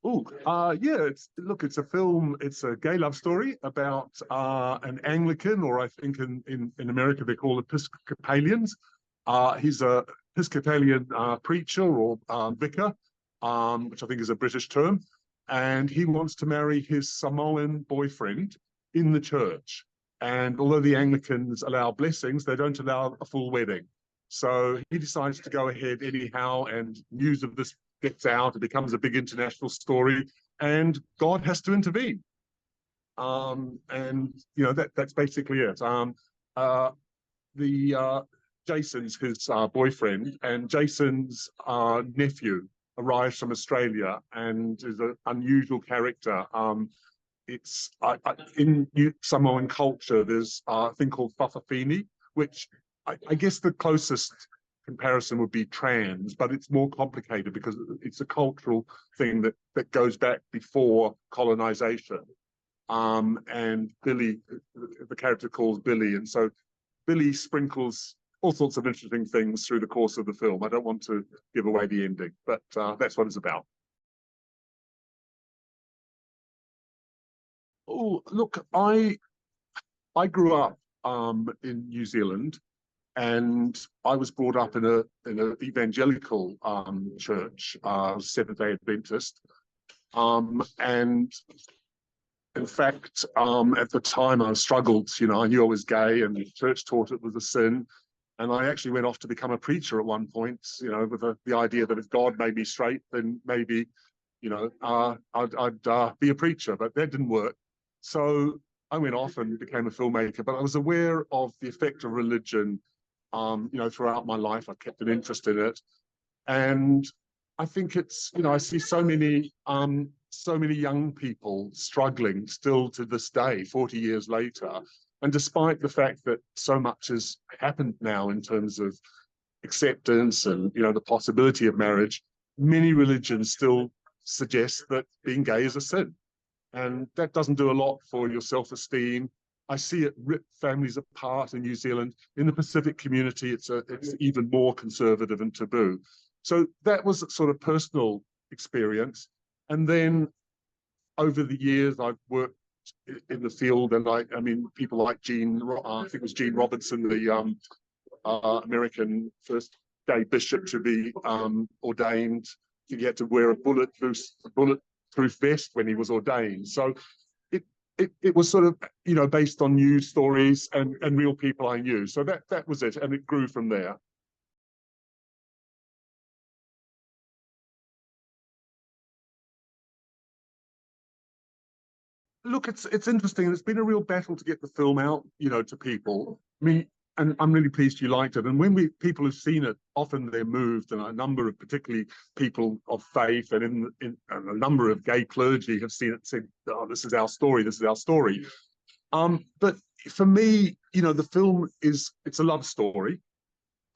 Oh, yeah. It's a film. It's a gay love story about an Anglican, or I think in America they call Episcopalians. He's a Episcopalian preacher or vicar, which I think is a British term, and he wants to marry his Samoan boyfriend in the church. And although the Anglicans allow blessings, they don't allow a full wedding. So he decides to go ahead anyhow, and news of this gets out. It becomes a big international story, and God has to intervene. And that's basically it. The Jason's his boyfriend, and Jason's nephew arrives from Australia and is an unusual character. It's in Samoan culture, there's a thing called whakawhine, which I guess the closest comparison would be trans, but it's more complicated because it's a cultural thing that goes back before colonization. And Billy, the character calls Billy, and so Billy sprinkles all sorts of interesting things through the course of the film. I don't want to give away the ending, but that's what it's about. Oh, look, I grew up in New Zealand, and I was brought up in an evangelical church, Seventh-day Adventist, and in fact, at the time I struggled. I knew I was gay, and the church taught it was a sin. And I actually went off to become a preacher at one point, with the idea that if God made me straight, then maybe, I'd be a preacher. But that didn't work. So I went off and became a filmmaker. But I was aware of the effect of religion, throughout my life. I kept an interest in it, and I think it's, I see so many young people struggling still to this day, 40 years later. And despite the fact that so much has happened now in terms of acceptance and, the possibility of marriage, many religions still suggest that being gay is a sin. And that doesn't do a lot for your self-esteem. I see it rip families apart in New Zealand. In the Pacific community, it's even more conservative and taboo. So that was a sort of personal experience. And then over the years, I've worked in the field, and I mean, people like I think it was Gene Robinson, the American first gay bishop to be ordained. He had to wear a bulletproof vest when he was ordained. So it was sort of, based on news stories and real people I knew. So that was it, and it grew from there. Look, it's interesting. It's been a real battle to get the film out, to people. I mean, and I'm really pleased you liked it. And when people have seen it, often they're moved, and a number of particularly people of faith and and a number of gay clergy have seen it and said, "Oh, this is our story. This is our story." But for me, the film it's a love story,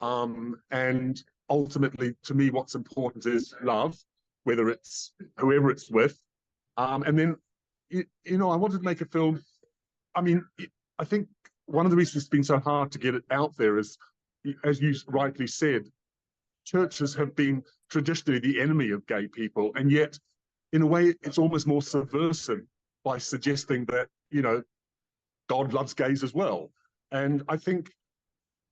and ultimately, to me, what's important is love, whether it's whoever it's with, and then I wanted to make a film. I mean, I think one of the reasons it's been so hard to get it out there is, as you rightly said, churches have been traditionally the enemy of gay people, and yet, in a way, it's almost more subversive by suggesting that, God loves gays as well. And I think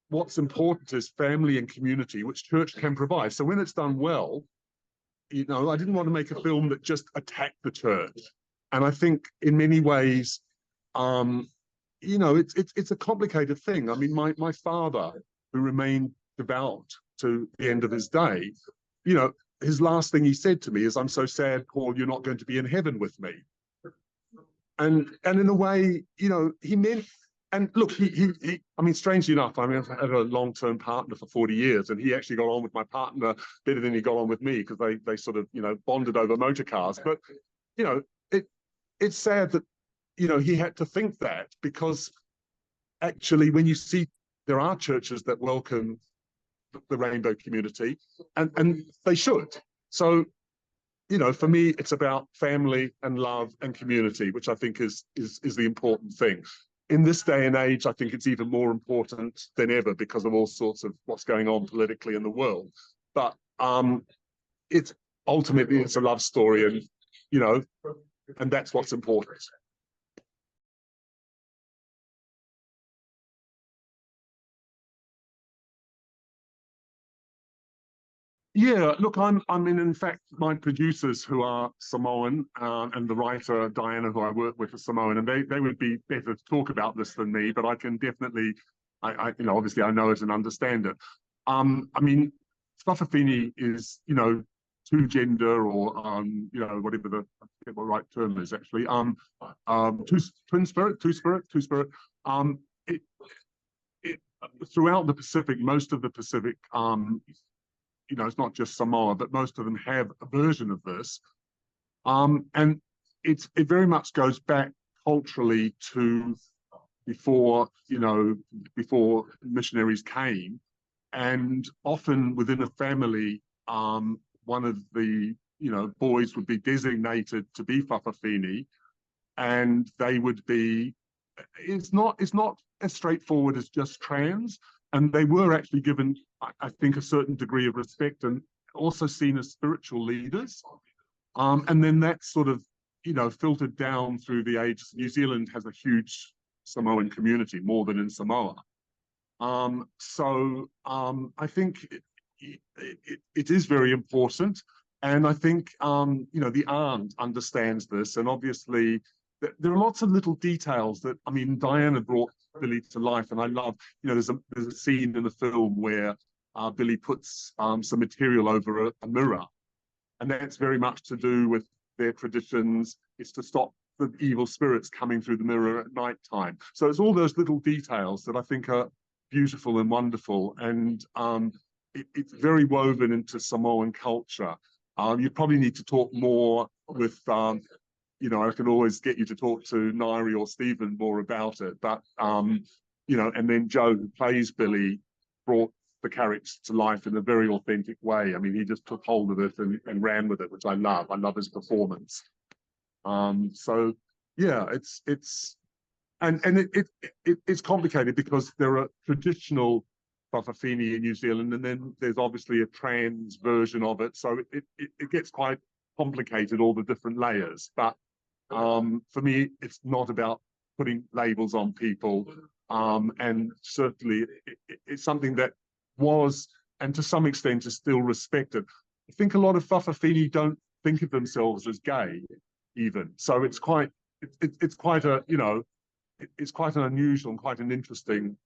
what's important is family and community, which church can provide. So when it's done well, I didn't want to make a film that just attacked the church. And I think in many ways, it's a complicated thing. I mean, my father, who remained devout to the end of his day, his last thing he said to me is, "I'm so sad, Paul, you're not going to be in heaven with me." And in a way, he meant. And look, I mean, strangely enough, I mean, I've had a long-term partner for 40 years, and he actually got on with my partner better than he got on with me, because they sort of, bonded over motor cars. But, it's sad that, he had to think that, because actually when you see there are churches that welcome the rainbow community, and they should. So, for me, it's about family and love and community, which I think is the important thing. In this day and age, I think it's even more important than ever because of all sorts of what's going on politically in the world. But it's ultimately a love story, and you know, and that's what's important. Yeah, look, I mean, in fact, my producers who are Samoan, and the writer Diana, who I work with, is Samoan, and they would be better to talk about this than me, but I can definitely, you know, obviously I know it and understand it. I mean, Whakawhine is, you know, two gender or you know, whatever the, I forget what the right term is actually. Twin spirit, two spirit, two spirit. It, it throughout the Pacific, most of the Pacific, you know, it's not just Samoa, but most of them have a version of this. And it very much goes back culturally to before, you know, before missionaries came. And often within a family, one of the, you know, boys would be designated to be Whakawhine, and they would be, it's not as straightforward as just trans. And they were actually given, I think, a certain degree of respect and also seen as spiritual leaders. And then that sort of, you know, filtered down through the ages. New Zealand has a huge Samoan community, more than in Samoa. I think it is very important. And I think, you know, the aunt understands this. And obviously, there are lots of little details that, I mean, Diana brought Billy to life. And I love, you know, there's a scene in the film where Billy puts some material over a mirror. And that's very much to do with their traditions. It's to stop the evil spirits coming through the mirror at night time. So it's all those little details that I think are beautiful and wonderful. And it's very woven into Samoan culture. You probably need to talk more with, you know, I can always get you to talk to Nairi or Stephen more about it. But, you know, and then Joe, who plays Billy, brought the character to life in a very authentic way. I mean, he just took hold of it and ran with it, which I love. I love his performance. So yeah, it's complicated because there are traditional Whakawhine in New Zealand, and then there's obviously a trans version of it. So it gets quite complicated, all the different layers. But for me, it's not about putting labels on people. And certainly it's something that was, and to some extent is still respected. I think a lot of Whakawhine don't think of themselves as gay, even. So it's quite a, you know, it's quite an unusual and quite an interesting,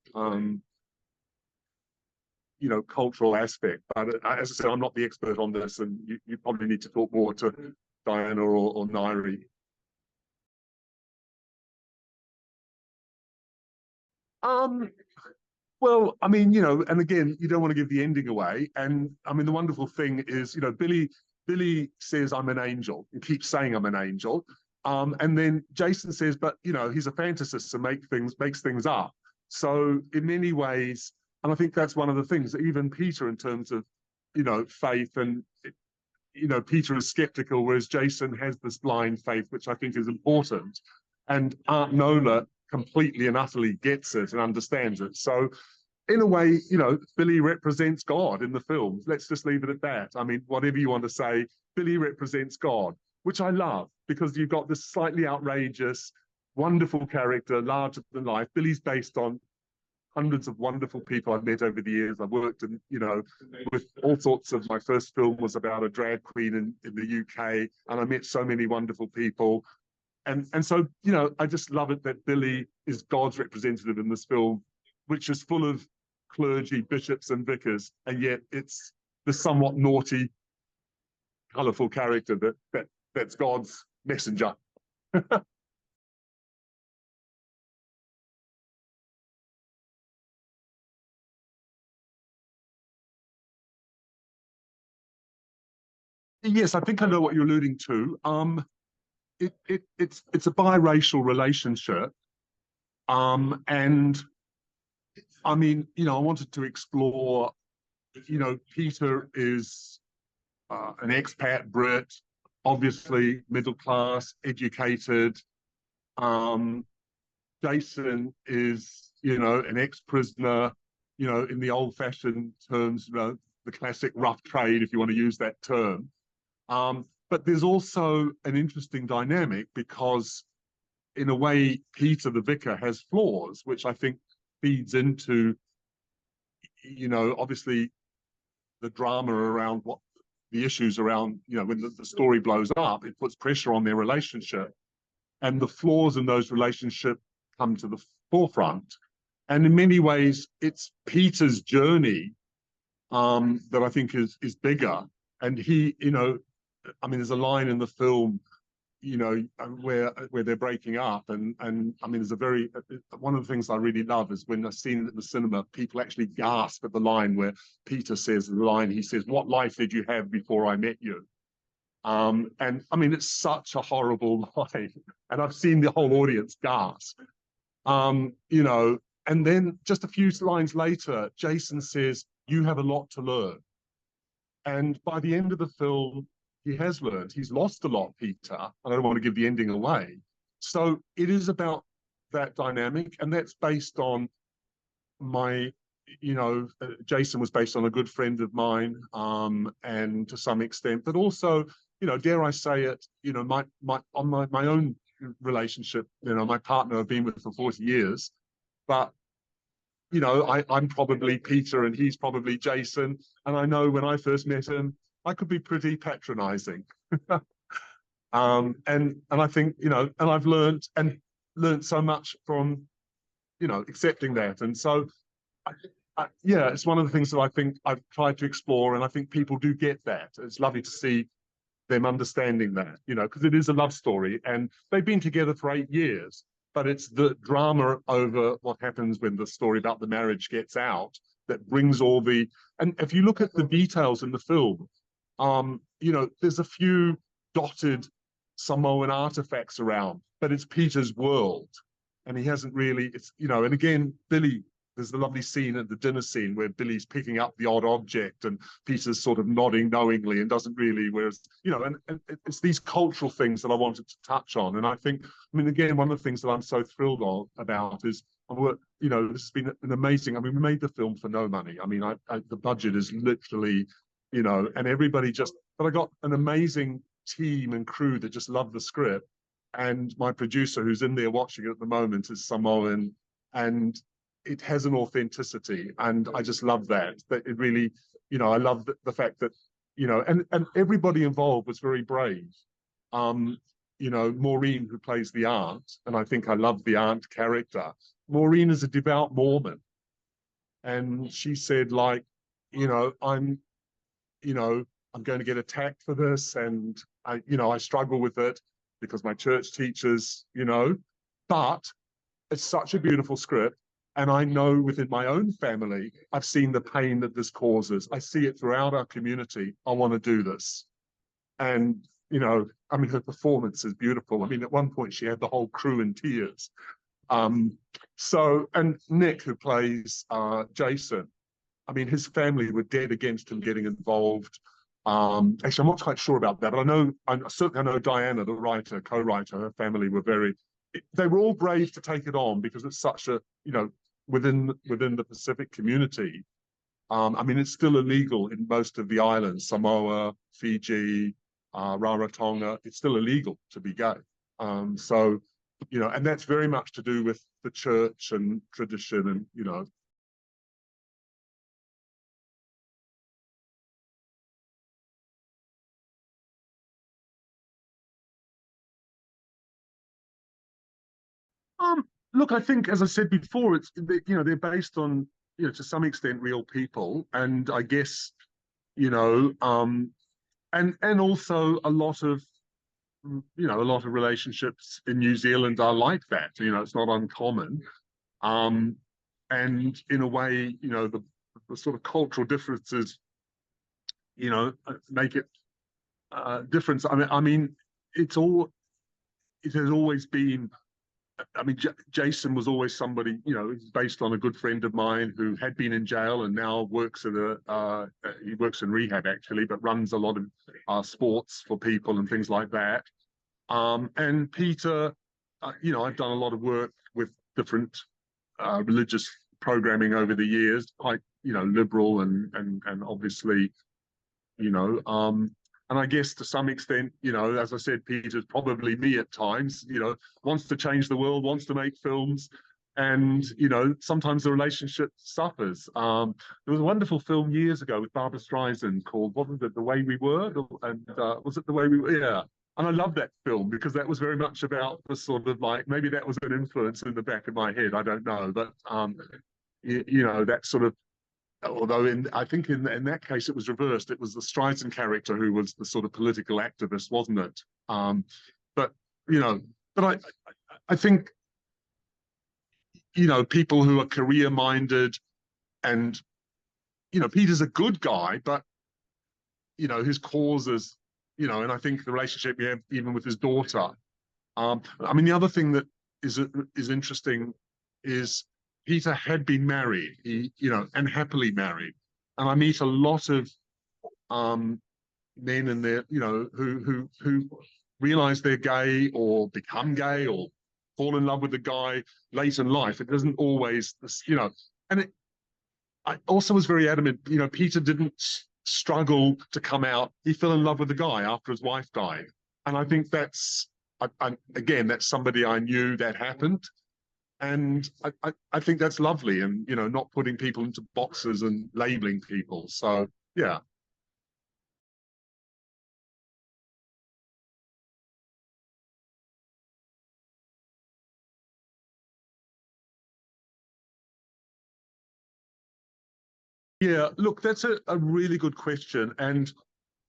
you know, cultural aspect. But as I said, I'm not the expert on this, and you probably need to talk more to Diana or Nairi. Well, I mean, you know, and again, you don't want to give the ending away. And I mean, the wonderful thing is, you know, Billy says, I'm an angel, and keeps saying I'm an angel. And then Jason says, but you know, he's a fantasist and makes things up. So in many ways, and I think that's one of the things, even Peter, in terms of, you know, faith, and you know, Peter is skeptical, whereas Jason has this blind faith, which I think is important. And Aunt Nola completely and utterly gets it and understands it. So in a way, you know, Billy represents God in the film. Let's just leave it at that. I mean, whatever you want to say, Billy represents God, which I love, because you've got this slightly outrageous, wonderful character, larger than life. Billy's based on hundreds of wonderful people I've met over the years. I've worked in, you know, with all sorts of, my first film was about a drag queen in the UK, and I met so many wonderful people. And so, you know, I just love it that Billy is God's representative in this film, which is full of clergy, bishops, and vicars, and yet it's the somewhat naughty, colourful character that's God's messenger. Yes, I think I know what you're alluding to. It's a biracial relationship. And I mean, you know, I wanted to explore, you know, Peter is an expat Brit, obviously middle class, educated. Um, Jason is, you know, an ex-prisoner, you know, in the old-fashioned terms, you know, the classic rough trade, if you want to use that term. but there's also an interesting dynamic because, in a way, Peter the vicar has flaws, which I think feeds into, obviously the drama around what the issues around, when the story blows up, it puts pressure on their relationship, and the flaws in those relationships come to the forefront. And in many ways, it's Peter's journey that I think is bigger. And he, there's a line in the film, where they're breaking up, and there's a very one of the things I really love is when I've seen it at the cinema, people actually gasp at the line where Peter says the line. He says, "What life did you have before I met you?" And it's such a horrible line, and I've seen the whole audience gasp. And then just a few lines later, Jason says, "You have a lot to learn." And by the end of the film, he has learned. He's lost a lot, Peter. I don't want to give the ending away. So it is about that dynamic, and that's based on my, Jason was based on a good friend of mine, and to some extent, but also, dare I say it, my own relationship, my partner I've been with for 40 years, but I'm probably Peter and he's probably Jason. And I know when I first met him, I could be pretty patronizing. And I think, and I've learned so much from, accepting that. And so, yeah, it's one of the things that I think I've tried to explore. And I think people do get that. It's lovely to see them understanding that, because it is a love story and they've been together for 8 years. But it's the drama over what happens when the story about the marriage gets out that brings all the. And if you look at the details in the film, there's a few dotted Samoan artifacts around, but it's Peter's world, and he hasn't really. And again, Billy. There's the lovely scene at the dinner scene where Billy's picking up the odd object and Peter's sort of nodding knowingly and doesn't really, whereas, and it's these cultural things that I wanted to touch on. And I think, again, one of the things that I'm so thrilled about is, this has been an amazing, we made the film for no money. The budget is literally, and everybody but I got an amazing team and crew that just love the script. And my producer, who's in there watching it at the moment, is Samoan, and it has an authenticity, and I just love that it really, I love the fact that, and everybody involved was very brave. Maureen, who plays the aunt, and I think I love the aunt character. Maureen is a devout Mormon, and she said, like, I'm going to get attacked for this, and I struggle with it because my church teaches, but it's such a beautiful script. And I know within my own family, I've seen the pain that this causes. I see it throughout our community. I want to do this. And, her performance is beautiful. At one point, she had the whole crew in tears. And Nick, who plays Jason, his family were dead against him getting involved. Actually, I'm not quite sure about that, but I know Diana, the writer, co-writer, her family were they were all brave to take it on because it's such a, within the Pacific community. It's still illegal in most of the islands, Samoa, Fiji, Rarotonga. It's still illegal to be gay. And that's very much to do with the church and tradition and, Look, I think, as I said before, it's they're based on to some extent real people, and I guess and also a lot of relationships in New Zealand are like that. It's not uncommon, and in a way, the sort of cultural differences, make it different. It has always been. Jason was always somebody, he's based on a good friend of mine who had been in jail and now works he works in rehab actually, but runs a lot of sports for people and things like that. And Peter, I've done a lot of work with different religious programming over the years, quite, liberal and obviously, And I guess to some extent, you know, as I said, Peter's probably me at times, you know, wants to change the world, wants to make films. And, you know, sometimes the relationship suffers. There was a wonderful film years ago with Barbara Streisand called, what was it, The Way We Were? And was it The Way We Were? Yeah. And I love that film because that was very much about the sort of like, maybe that was an influence in the back of my head. I don't know. But, you know, that sort of, although I think in that case it was reversed. It was the Streisand character who was the sort of political activist, wasn't it? But you know, but I think, you know, people who are career minded, and you know, Peter's a good guy, but you know, his causes, you know, and I think the relationship he had even with his daughter. I mean, the other thing that is interesting is Peter had been married, you know, and happily married. And I meet a lot of men in there, you know, who realize they're gay or become gay or fall in love with a guy late in life. It doesn't always, you know, and I also was very adamant, you know, Peter didn't struggle to come out. He fell in love with the guy after his wife died. And I think that's, again, that's somebody I knew that happened. And I think that's lovely, and you know, not putting people into boxes and labeling people. So yeah. Yeah, look, that's a really good question. And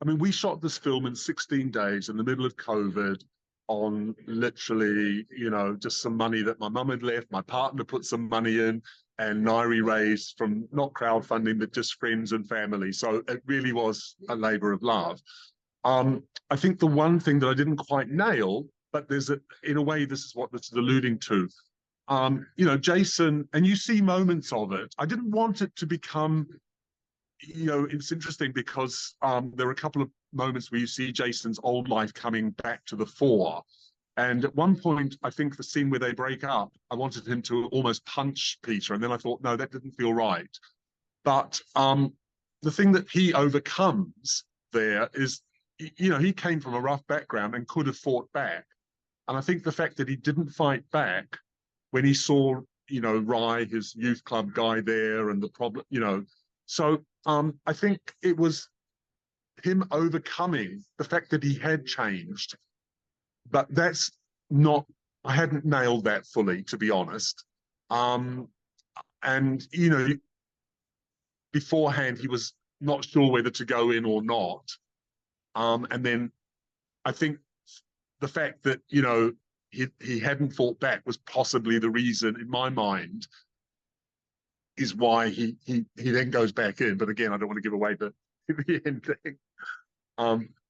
I mean, we shot this film in 16 days in the middle of COVID on literally, you know, just some money that my mum had left. My partner put some money in, and Nairi raised from not crowdfunding, but just friends and family. So it really was a labor of love. I think the one thing that I didn't quite nail, but there's in a way, this is what this is alluding to. You know, Jason, and you see moments of it. I didn't want it to become, you know, it's interesting because there are a couple of moments where you see Jason's old life coming back to the fore. And at one point, I think the scene where they break up, I wanted him to almost punch Peter. And then I thought, no, that didn't feel right. But the thing that he overcomes there is, you know, he came from a rough background and could have fought back. And I think the fact that he didn't fight back when he saw, you know, Rye, his youth club guy there, and the problem, you know. So I think it was him overcoming the fact that he had changed. But that's not, I hadn't nailed that fully, to be honest. And, you know, beforehand, he was not sure whether to go in or not. And then I think the fact that, you know, he hadn't fought back was possibly the reason, in my mind, is why he then goes back in. But again, I don't want to give away the ending.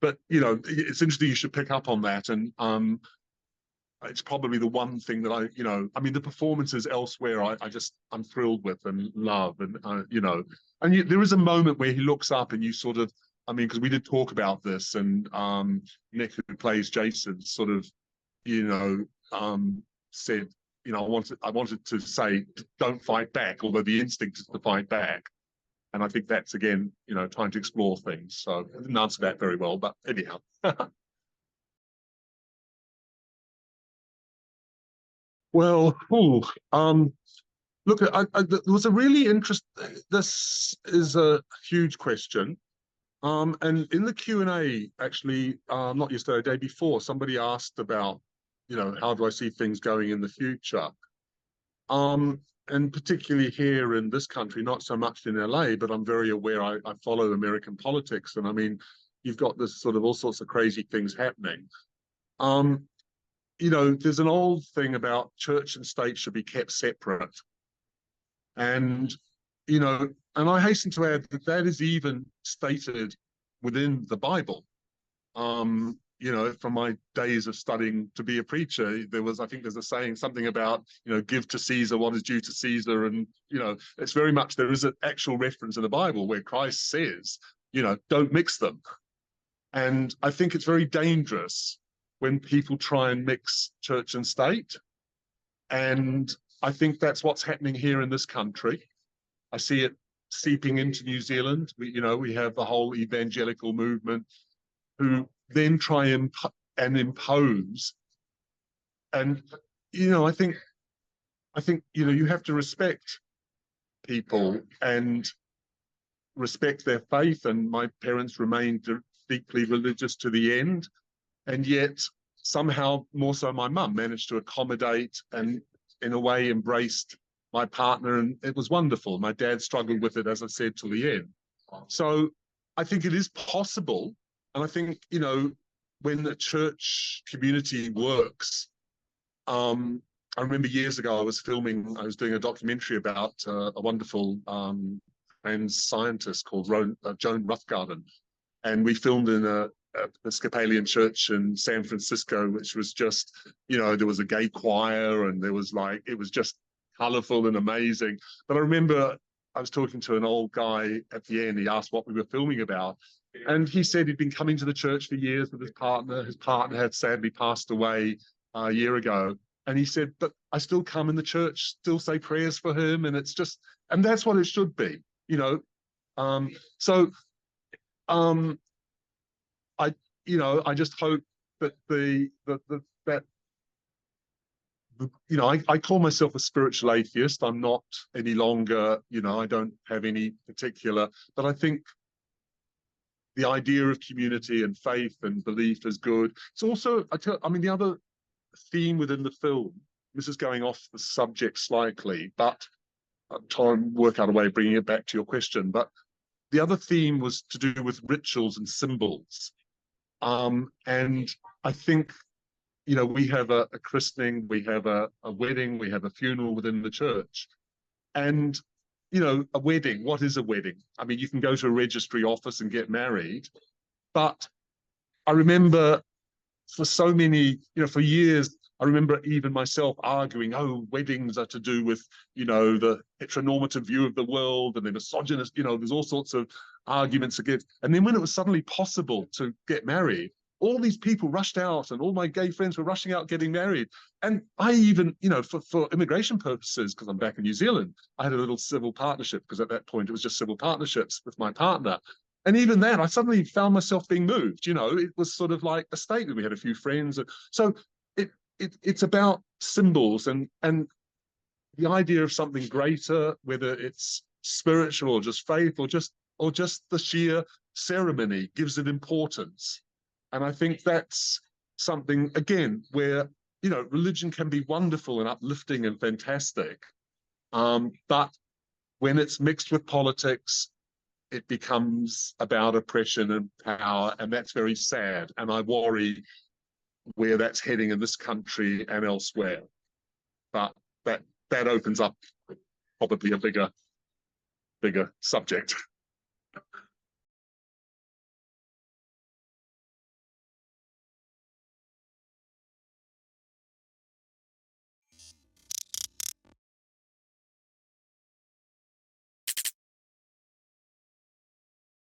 But you know, it's interesting. You should pick up on that, and it's probably the one thing that I, you know, I mean, the performances elsewhere, I'm thrilled with and love, and you know, and there is a moment where he looks up, and you sort of, I mean, because we did talk about this, and Nick, who plays Jason, sort of, you know, said, you know, I wanted to say, don't fight back, although the instinct is to fight back. And I think that's, again, you know, trying to explore things. So I didn't answer that very well, but anyhow. Well, ooh, look, there was a really interesting, this is a huge question. And in the Q&A, actually, not yesterday, the day before, somebody asked about, you know, how do I see things going in the future? And particularly here in this country, not so much in LA, but I'm very aware, I follow American politics. And I mean, you've got this sort of all sorts of crazy things happening. You know, there's an old thing about church and state should be kept separate. And, you know, and I hasten to add that that is even stated within the Bible. You know, from my days of studying to be a preacher, I think there's a saying, something about, you know, give to Caesar what is due to Caesar. And, you know, it's very much, there is an actual reference in the Bible where Christ says, you know, don't mix them. And I think it's very dangerous when people try and mix church and state. And I think that's what's happening here in this country. I see it seeping into New Zealand. You know, we have the whole evangelical movement. who then try and impose. And, I think, you have to respect people and respect their faith. And my parents remained deeply religious to the end. And yet somehow, more so my mum, managed to accommodate and in a way embraced my partner. And it was wonderful. My dad struggled with it, as I said, till the end. So I think it is possible. And I think, when the church community works, I remember years ago I was doing a documentary about a wonderful trans scientist called Joan Roughgarden. And we filmed in a Episcopalian church in San Francisco, which was just, there was a gay choir and it was just colorful and amazing. But I remember I was talking to an old guy at the end. He asked what we were filming about. And he said he'd been coming to the church for years with his partner. His partner had sadly passed away a year ago. And he said, but I still come in the church, still say prayers for him. And it's just, and that's what it should be, So I just hope that I call myself a spiritual atheist. I'm not any longer, I don't have any particular, but I think the idea of community and faith and belief is good. It's also, the other theme within the film, this is going off the subject slightly, but I'm trying to work out a way of bringing it back to your question. But the other theme was to do with rituals and symbols. And I think, we have a christening, we have a wedding, we have a funeral within the church. And, a wedding, what is a wedding? I mean, you can go to a registry office and get married. But I remember for so many, for years, I remember even myself arguing, weddings are to do with, the heteronormative view of the world and the misogynist, there's all sorts of arguments against. And then when it was suddenly possible to get married, all these people rushed out and all my gay friends were rushing out getting married. And I even, for immigration purposes, because I'm back in New Zealand, I had a little civil partnership, because at that point it was just civil partnerships with my partner. And even then, I suddenly found myself being moved. It was sort of like a statement. We had a few friends. So it's about symbols and the idea of something greater, whether it's spiritual or just faith or just the sheer ceremony, gives it importance. And I think that's something, again, where, religion can be wonderful and uplifting and fantastic. But when it's mixed with politics, it becomes about oppression and power, and that's very sad. And I worry where that's heading in this country and elsewhere. But that opens up probably a bigger subject.